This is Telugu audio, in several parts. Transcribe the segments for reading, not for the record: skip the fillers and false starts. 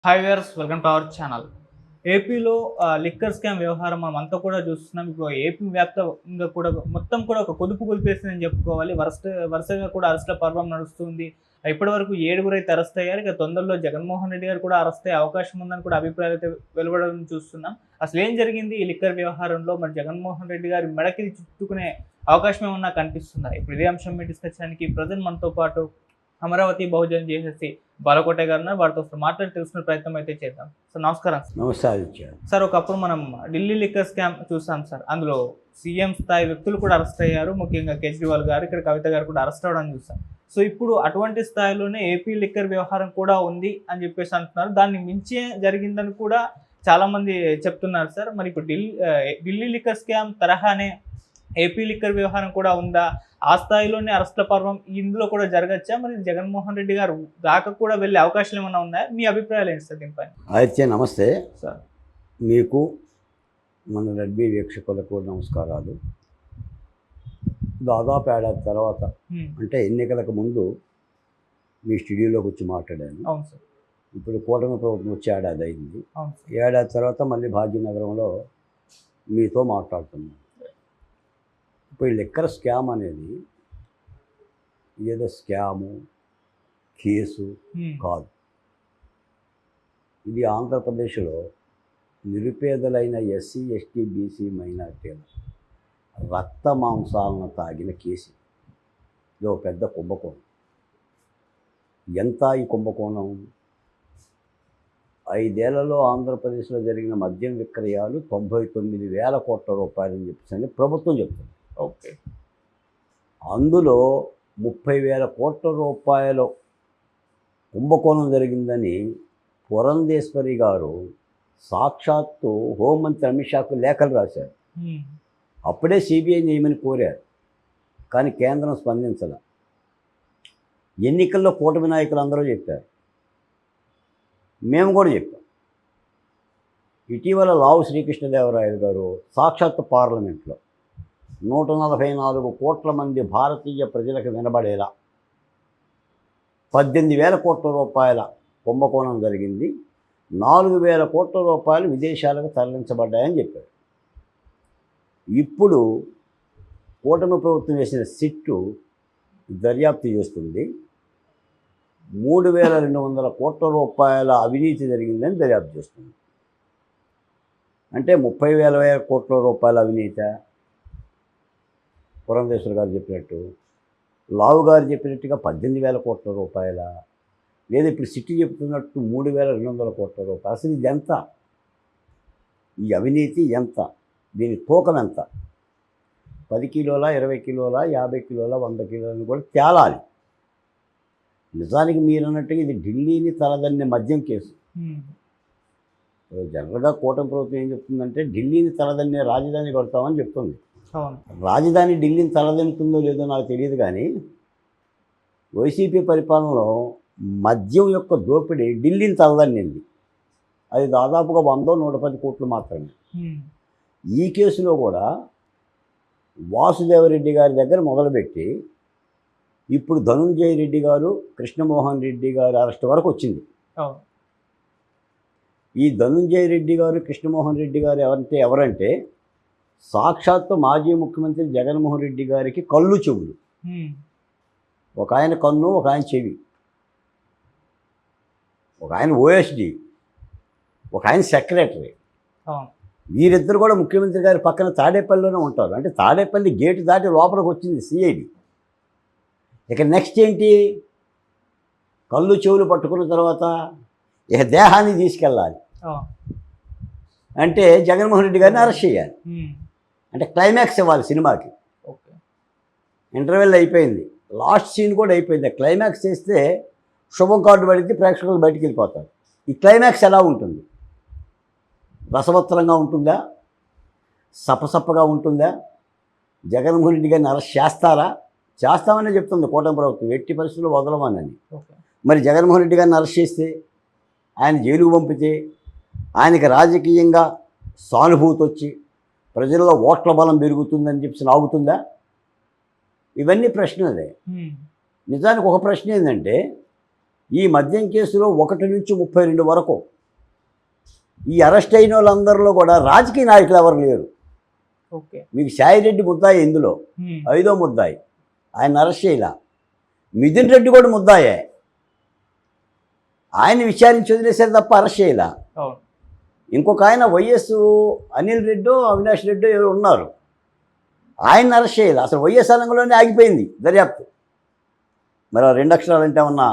Hi viewers, welcome to our channel. ఏపీలో లిక్కర్ స్కామ్ వ్యవహారం మనం అంతా కూడా చూస్తున్నాం. ఇప్పుడు ఏపీ వ్యాప్తంగా కూడా మొత్తం కూడా ఒక పొదుపు కుదిపేసిందని చెప్పుకోవాలి. వరుసగా కూడా అరెస్ట్ల పర్వం నడుస్తుంది. ఇప్పటివరకు 7 అయితే అరెస్ట్ అయ్యారు. ఇక తొందరలో జగన్మోహన్ రెడ్డి గారు కూడా అరెస్ట్ అయ్యే అవకాశం ఉందని కూడా అభిప్రాయాలు అయితే వెలువడడం చూస్తున్నాం. అసలు ఏం జరిగింది ఈ లిక్కర్ వ్యవహారంలో? మరి జగన్మోహన్ రెడ్డి గారి మెడకి చుట్టుకునే అవకాశం ఏమన్నా కనిపిస్తుందా? ఇప్పుడు ఇదే అంశం మీద డిస్కస్ చేయడానికి ప్రజెంట్ మనతో పాటు అమరావతి బహుజన్ చేసేసి బాలకోట గారు వారితో మాట్లాడి తెలుసుకునే ప్రయత్నం అయితే చేద్దాం. సార్ నమస్కారం. నమస్తే ఆదిత్య. సార్, ఒకప్పుడు మనం ఢిల్లీ లిక్కర్ స్కామ్ చూసాం సార్. అందులో సీఎం స్థాయి వ్యక్తులు కూడా అరెస్ట్ అయ్యారు. ముఖ్యంగా కేజ్రీవాల్ గారు, ఇక్కడ కవిత గారు కూడా అరెస్ట్ అవ్వడం చూసాం. సో ఇప్పుడు అటువంటి స్థాయిలోనే ఏపీ లిక్కర్ వ్యవహారం కూడా ఉంది అని చెప్పేసి అంటున్నారు. దాన్ని మించే జరిగిందని కూడా చాలా మంది చెప్తున్నారు సార్. మరి ఇప్పుడు ఢిల్లీ లిక్కర్ స్కామ్ తరహానే ఏపీ లిక్కర్ వ్యవహారం కూడా ఉందా? ఆ స్థాయిలోనే అరెస్ట్ల పర్వం ఇందులో కూడా జరగచ్చా? మరి జగన్మోహన్ రెడ్డి గారు దాకా కూడా వెళ్ళే అవకాశాలు ఏమైనా ఉన్నాయా? మీ అభిప్రాయాలు ఏంటి సార్ దీనిపైన? ఆదిత్య నమస్తే సార్. మీకు మన రెడ్బీ వీక్షకులకు నమస్కారాలు. దాదాపు ఏడాది తర్వాత అంటే ఎన్నికలకు ముందు మీ స్టూడియోలోకి వచ్చి మాట్లాడాను. అవును సార్. ఇప్పుడు కూటమి ప్రభుత్వం వచ్చి ఏడాది అయింది. అవును సార్. ఏడాది తర్వాత మళ్ళీ భాగ్యనగరంలో మీతో మాట్లాడుతున్నాను. ఇప్పుడు ఈ లిక్కర్ స్కామ్ అనేది ఏదో స్కాము కేసు కాదు. ఇది ఆంధ్రప్రదేశ్లో నిరుపేదలైన ఎస్సీ ఎస్టీ బీసీ మైనార్టీల రక్త మాంసాలను తాగిన కేసు. ఇది ఒక పెద్ద కుంభకోణం. ఎంత ఈ కుంభకోణం? 5 ఏళ్లలో ఆంధ్రప్రదేశ్లో జరిగిన మద్యం విక్రయాలు 99,000 కోట్ల రూపాయలని చెప్పేసి ప్రభుత్వం చెప్తుంది. ఓకే. అందులో 30,000 కోట్ల రూపాయల కుంభకోణం జరిగిందని పురంధేశ్వరి గారు సాక్షాత్తు హోంమంత్రి అమిత్ షాకు లేఖలు రాశారు. అప్పుడే సిబిఐ నియమని కోరారు, కానీ కేంద్రం స్పందించాల. ఎన్నికల్లో కూటమి నాయకులు అందరూ చెప్పారు, మేము కూడా చెప్పాం. ఇటీవల లావు శ్రీకృష్ణదేవరాయలు గారు సాక్షాత్తు పార్లమెంట్లో 144 కోట్ల మంది భారతీయ ప్రజలకు వినబడేలా 18,000 కోట్ల రూపాయల కుంభకోణం జరిగింది, 4,000 కోట్ల రూపాయలు విదేశాలకు తరలించబడ్డాయని చెప్పారు. ఇప్పుడు కూటమి ప్రభుత్వం వేసిన సిట్టు దర్యాప్తు చేస్తుంది. 3,200 కోట్ల రూపాయల అవినీతి జరిగిందని దర్యాప్తు చేస్తుంది. అంటే 30,000 కోట్ల రూపాయల అవినీతి పురంధేశ్వర్ గారు చెప్పినట్టు, లావు గారు చెప్పినట్టుగా 18,000 కోట్ల రూపాయల, లేదా ఇప్పుడు సిటీ చెప్తున్నట్టు 3,200 కోట్ల రూపాయలు. అసలు ఇది ఎంత? ఈ అవినీతి ఎంత? దీని తూకం ఎంత? 10 కిలోల, 20 కిలోల, 50 కిలోల, 100 కిలోలని కూడా తేలాలి. నిజానికి మీరు అన్నట్టుగా ఇది ఢిల్లీని తలదన్నే మద్యం కేసు. జనరల్గా కూటమి ప్రభుత్వం ఏం చెప్తుందంటే ఢిల్లీని తలదన్నే రాజధాని కడతామని చెప్తుంది. రాజధాని ఢిల్లీని తలదన్నుతుందో లేదో నాకు తెలియదు, కానీ వైసీపీ పరిపాలనలో మద్యం యొక్క దోపిడీ ఢిల్లీని తలదన్నింది. అది దాదాపుగా 100-110 కోట్లు మాత్రమే. ఈ కేసులో కూడా వాసుదేవరెడ్డి గారి దగ్గర మొదలుపెట్టి ఇప్పుడు ధనుంజయ రెడ్డి గారు, కృష్ణమోహన్ రెడ్డి గారి అరెస్ట్ వరకు వచ్చింది. ఈ ధనుంజయ రెడ్డి గారు, కృష్ణమోహన్ రెడ్డి గారు ఎవరంటే సాక్షాత్తు మాజీ ముఖ్యమంత్రి జగన్మోహన్ రెడ్డి గారికి కళ్ళు చెవులు. ఒక ఆయన కన్ను, ఒక ఆయన చెవి, ఒక ఆయన ఓఎస్డి, ఒక ఆయన సెక్రటరీ. వీరిద్దరు కూడా ముఖ్యమంత్రి గారి పక్కన తాడేపల్లిలోనే ఉంటారు. అంటే తాడేపల్లి గేటు దాటి లోపలికి వచ్చింది సిఐడి. ఇక నెక్స్ట్ ఏంటి? కళ్ళు చెవులు పట్టుకున్న తర్వాత ఇక దేహాన్ని తీసుకెళ్ళాలి. అంటే జగన్మోహన్ రెడ్డి గారిని అరెస్ట్ చేయాలి. అంటే క్లైమాక్స్ ఇవ్వాలి సినిమాకి. ఇంటర్వెల్ అయిపోయింది, లాస్ట్ సీన్ కూడా అయిపోయింది. క్లైమాక్స్ చేస్తే శుభం కార్డు పడితే ప్రేక్షకులు బయటికి వెళ్ళిపోతారు. ఈ క్లైమాక్స్ ఎలా ఉంటుంది? రసవత్తరంగా ఉంటుందా? సపసప్పగా ఉంటుందా? జగన్మోహన్ రెడ్డి గారిని అరెస్ట్ చేస్తారా? చేస్తామని చెప్తుంది కూటమి ప్రభుత్వం, ఎట్టి పరిస్థితుల్లో వదలమని. మరి జగన్మోహన్ రెడ్డి గారిని అరెస్ట్ చేస్తే, ఆయన జైలుకు పంపితే ఆయనకి రాజకీయంగా సానుభూతి వచ్చి ప్రజల్లో ఓట్ల బలం పెరుగుతుందని చెప్పి ఆగుతుందా? ఇవన్నీ ప్రశ్నలే. నిజానికి ఒక ప్రశ్న ఏంటంటే ఈ మద్యం కేసులో 1 నుంచి 32 వరకు ఈ అరెస్ట్ అయిన వాళ్ళందరిలో కూడా రాజకీయ నాయకులు ఎవరు లేరు. ఓకే. మీకు సాయిరెడ్డి ముద్దాయి ఇందులో 5వ ముద్దాయి, ఆయన అరెస్ట్ చేయలా. మిథున్ రెడ్డి కూడా ముద్దాయే, ఆయన విచారించి వదిలేశారు తప్ప అరెస్ట్ చేయలా. అవును. ఇంకొక ఆయన వైఎస్ అనిల్ రెడ్డో అవినాష్ రెడ్డో ఎవరు ఉన్నారు, ఆయన అరెస్ట్ చేయాలి. అసలు వైఎస్ అనంగంలోనే ఆగిపోయింది దర్యాప్తు. మరి ఆ 2 అక్షరాలు అంటే ఏమన్నా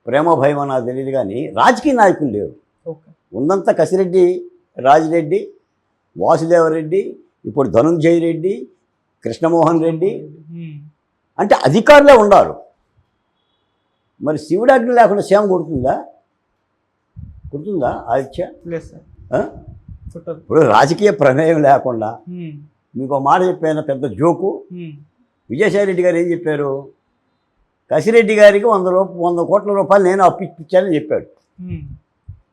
ప్రేమ భయం నాకు తెలియదు, కానీ రాజకీయ నాయకులు లేరు. ఓకే. ఉన్నంత కసిరెడ్డి, రాజిరెడ్డి, వాసుదేవరెడ్డి, ఇప్పుడు ధనుంజయ రెడ్డి, కృష్ణమోహన్ రెడ్డి, అంటే అధికారులే ఉన్నారు. మరి శివుడాజ్ఞ లేకుండా సేమ కొడుతుందా? ఆదిత్య? లేదు సార్. ఇప్పుడు రాజకీయ ప్రమేయం లేకుండా మీకు ఒక మాట చెప్పాను, పెద్ద జోకు. విజయసాయిరెడ్డి గారు ఏం చెప్పారు? కసిరెడ్డి గారికి 100 కోట్ల రూపాయలు నేను అప్పిచ్చానని చెప్పాడు.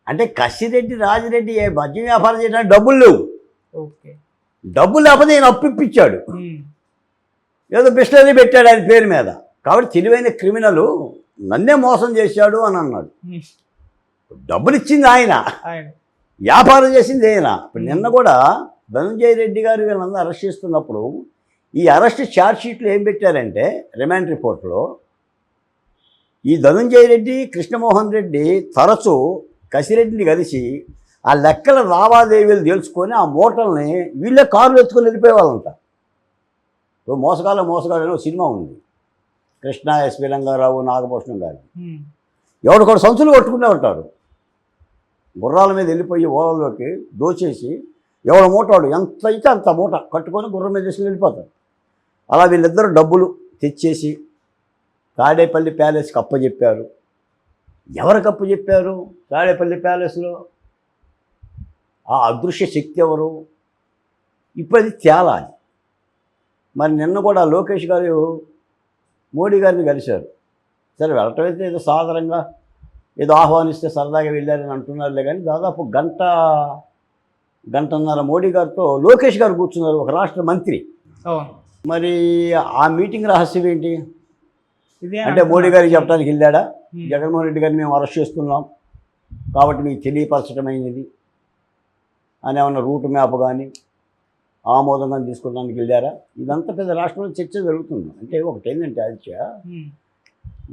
అంటే కసిరెడ్డి, రాజిరెడ్డి మద్యం వ్యాపారం చేయడానికి డబ్బులు లేవు. ఓకే. డబ్బులు లేకపోతే నేను అప్పిప్పించాడు, ఏదో బిస్లరీ పెట్టాడు ఆయన పేరు మీద. కాబట్టి తెలివైన క్రిమినల్ నన్నే మోసం చేశాడు అని అన్నాడు. డబ్బులు ఇచ్చింది ఆయన, వ్యాపారం చేసింది ఆయన. ఇప్పుడు నిన్న కూడా ధనంజయ రెడ్డి గారు వీళ్ళందరూ అరెస్ట్ చేస్తున్నప్పుడు ఈ అరెస్ట్ ఛార్జ్షీట్లు ఏం పెట్టారంటే, రిమాండ్ రిపోర్ట్లో ఈ ధనంజయ రెడ్డి, కృష్ణమోహన్ రెడ్డి తరచూ కసిరెడ్డిని కలిసి ఆ లెక్కల లావాదేవీలు తెలుసుకొని ఆ మూటల్ని వీళ్ళే కారులు ఎత్తుకొని వెళ్ళిపోయేవాళ్ళంట. మోసగాళ్ళని సినిమా ఉంది, కృష్ణ, ఎస్వి రంగారావు, నాగభూషణం గారు. ఎవడు కూడా సంచులు కొట్టుకుంటూ ఉంటారు, గుర్రాల మీద వెళ్ళిపోయి ఓలలోకి దోచేసి ఎవడ మూటవాడు ఎంత అయితే అంత మూట కట్టుకొని గుర్రం మీద తీసుకుని వెళ్ళిపోతారు. అలా వీళ్ళిద్దరూ డబ్బులు తెచ్చేసి తాడేపల్లి ప్యాలెస్కి అప్పచెప్పారు. ఎవరికి అప్పచెప్పారు? తాడేపల్లి ప్యాలెస్లో ఆ అదృశ్య శక్తి ఎవరు? ఇప్పుడు అది తేలాలి. మరి నిన్న కూడా లోకేష్ గారు మోడీ గారిని కలిశారు. సరే, వెళ్ళటం అయితే ఏదో సాధారణంగా ఏదో ఆహ్వానిస్తే సరదాగా వెళ్ళారని అంటున్నారులే, కానీ దాదాపు గంటన్నర మోడీ గారితో లోకేష్ గారు కూర్చున్నారు, ఒక రాష్ట్ర మంత్రి. మరి ఆ మీటింగ్ రహస్యం ఏంటి? అంటే మోడీ గారికి చెప్పడానికి వెళ్ళాడా, జగన్మోహన్ రెడ్డి గారిని మేము అరెస్ట్ చేస్తున్నాం కాబట్టి మీకు తెలియపరచడమైనది అని ఏమన్నా రూట్ మ్యాప్ కానీ ఆమోదం కానీ తీసుకోవడానికి వెళ్ళారా? ఇదంతా పెద్ద రాష్ట్రంలో చర్చ జరుగుతుంది. అంటే ఒకటి ఏంటంటే ఆదిత్య,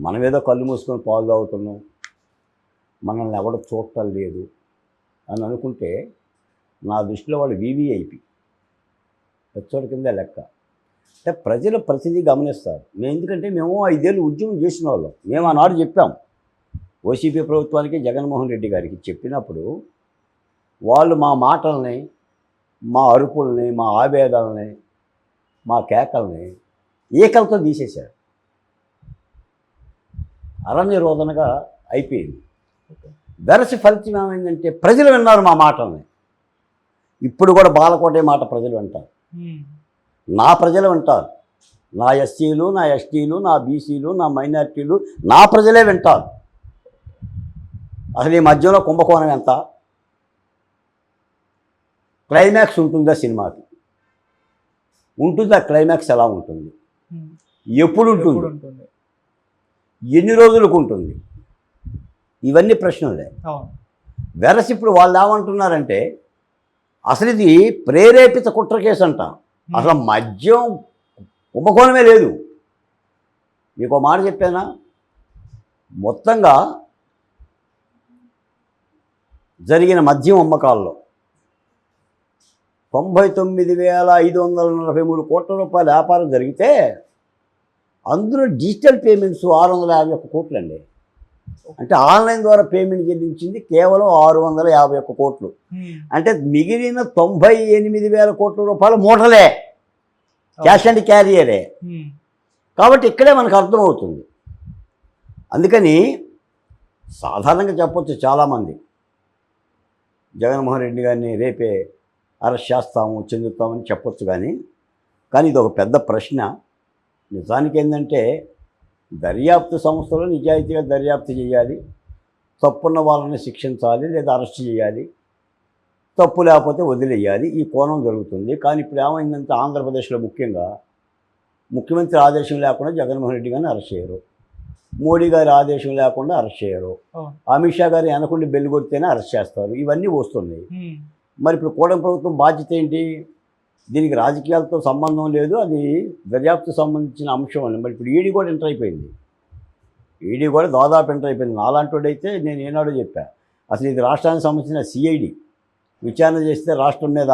మనం ఏదో కళ్ళు మూసుకొని పాలు తాగుతున్నాం, మనల్ని ఎవడ చూడటం లేదు అని అనుకుంటే నా దృష్టిలో వాళ్ళు వీవీఐపీ పెచ్చోడి కింద లెక్క. అంటే ప్రజలు ప్రతిదీ గమనిస్తారు. ఎందుకంటే మేము 5 ఏళ్ళు ఉద్యమం చేసిన వాళ్ళం. మేము ఆనాడు చెప్పాం ఓసీపీ ప్రభుత్వానికి, జగన్మోహన్ రెడ్డి గారికి చెప్పినప్పుడు వాళ్ళు మా మాటల్ని, మా అరుపుల్ని, మా ఆవేదనల్ని, మా కేకల్ని ఏకలతో తీసేశారు. అరణ్య రోదనగా అయిపోయింది. వెరసి ఫలితం ఏమైందంటే ప్రజలు విన్నారు మా మాటల్ని. ఇప్పుడు కూడా బాలకోటే మాట ప్రజలు వింటారు, నా ప్రజలు వింటారు. నా ఎస్సీలు, నా ఎస్టీలు, నా బీసీలు, నా మైనారిటీలు, నా ప్రజలే వింటారు. అసలు ఈ మధ్యలో కుంభకోణం ఎంత? క్లైమాక్స్ ఉంటుందా సినిమాకి? ఉంటుందా? క్లైమాక్స్ ఎలా ఉంటుంది? ఎప్పుడు ఉంటుంది? ఎన్ని రోజులకు ఉంటుంది? ఇవన్నీ ప్రశ్నలే. వెరసి ఇప్పుడు వాళ్ళు ఏమంటున్నారంటే అసలు ఇది ప్రేరేపిత కుట్ర కేసు అంట. అసలు మద్యం కుంభకోణమే లేదు. మీకు మాట చెప్పానా, మొత్తంగా జరిగిన మద్యం అమ్మకాల్లో 99,543 కోట్ల రూపాయల వ్యాపారం జరిగితే అందులో డిజిటల్ పేమెంట్స్ 651 కోట్లు అండి. అంటే ఆన్లైన్ ద్వారా పేమెంట్ చెల్లించింది కేవలం 651 కోట్లు. అంటే మిగిలిన 98,000 కోట్ల రూపాయల మూటలే, క్యాష్ అండ్ క్యారియరే. కాబట్టి ఇక్కడే మనకు అర్థమవుతుంది. అందుకని సాధారణంగా చెప్పొచ్చు, చాలామంది జగన్మోహన్ రెడ్డి గారిని రేపే అరెస్ట్ చేస్తాము, చెందుతామని చెప్పొచ్చు. కానీ ఇది ఒక పెద్ద ప్రశ్న. నిజానికి ఏంటంటే దర్యాప్తు సంస్థలు నిజాయితీగా దర్యాప్తు చేయాలి, తప్పున్న వాళ్ళని శిక్షించాలి లేదా అరెస్ట్ చేయాలి, తప్పు లేకపోతే వదిలేయాలి. ఈ కోణం జరుగుతుంది. కానీ ఇప్పుడు ఏమైందంటే ఆంధ్రప్రదేశ్లో ముఖ్యంగా ముఖ్యమంత్రి ఆదేశం లేకుండా జగన్మోహన్ రెడ్డి గారిని అరెస్ట్ చేయరు. మోడీ గారి ఆదేశం లేకుండా అరెస్ట్ చేయరు, అవును. అమిత్ షా గారు వెనకుండి బెల్లు కొడితేనే అరెస్ట్ చేస్తారు, ఇవన్నీ వస్తున్నాయి. ఉమ్. మరి ఇప్పుడు కూటమి ప్రభుత్వం బాధ్యత ఏంటి? దీనికి రాజకీయాలతో సంబంధం లేదు, అది దర్యాప్తు సంబంధించిన అంశం అని. మరి ఇప్పుడు ఈడీ కూడా ఎంటర్ అయిపోయింది, ఈడీ కూడా దాదాపు ఎంటర్ అయిపోయింది. నాలాంటి వాడైతే నేను ఏనాడో చెప్పా, అసలు ఇది రాష్ట్రానికి సంబంధించిన సిఐడి విచారణ చేస్తే రాష్ట్రం మీద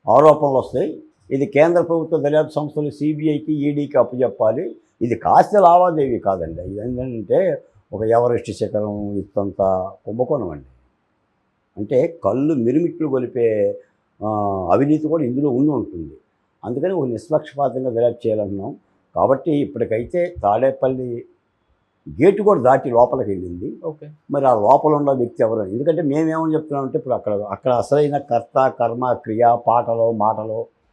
ఆరోపణలు వస్తాయి, ఇది కేంద్ర ప్రభుత్వ దర్యాప్తు సంస్థలు సిబిఐకి ఈడీకి అప్పచెప్పాలి, ఇది కాస్త లావాదేవీ కాదండి. ఇది ఏంటంటే ఒక ఎవరెస్ట్ శిఖరం ఇంతంత కుంభకోణం అండి. అంటే కళ్ళు మిరుమిట్లు గొలిపే అవినీతి కూడా ఇందులో ఉండి ఉంటుంది. అందుకని ఒక నిష్పక్షపాతంగా దర్యాప్తు చేయాలంటున్నాం. కాబట్టి ఇప్పటికైతే తాడేపల్లి గేటు కూడా దాటి లోపలికి వెళ్ళింది. ఓకే. మరి ఆ లోపల ఉన్న వ్యక్తి ఎవరు? ఎందుకంటే మేమేమని చెప్తున్నామంటే ఇప్పుడు అక్కడ అసలైన కర్త కర్మ క్రియ పాటలో మాటలో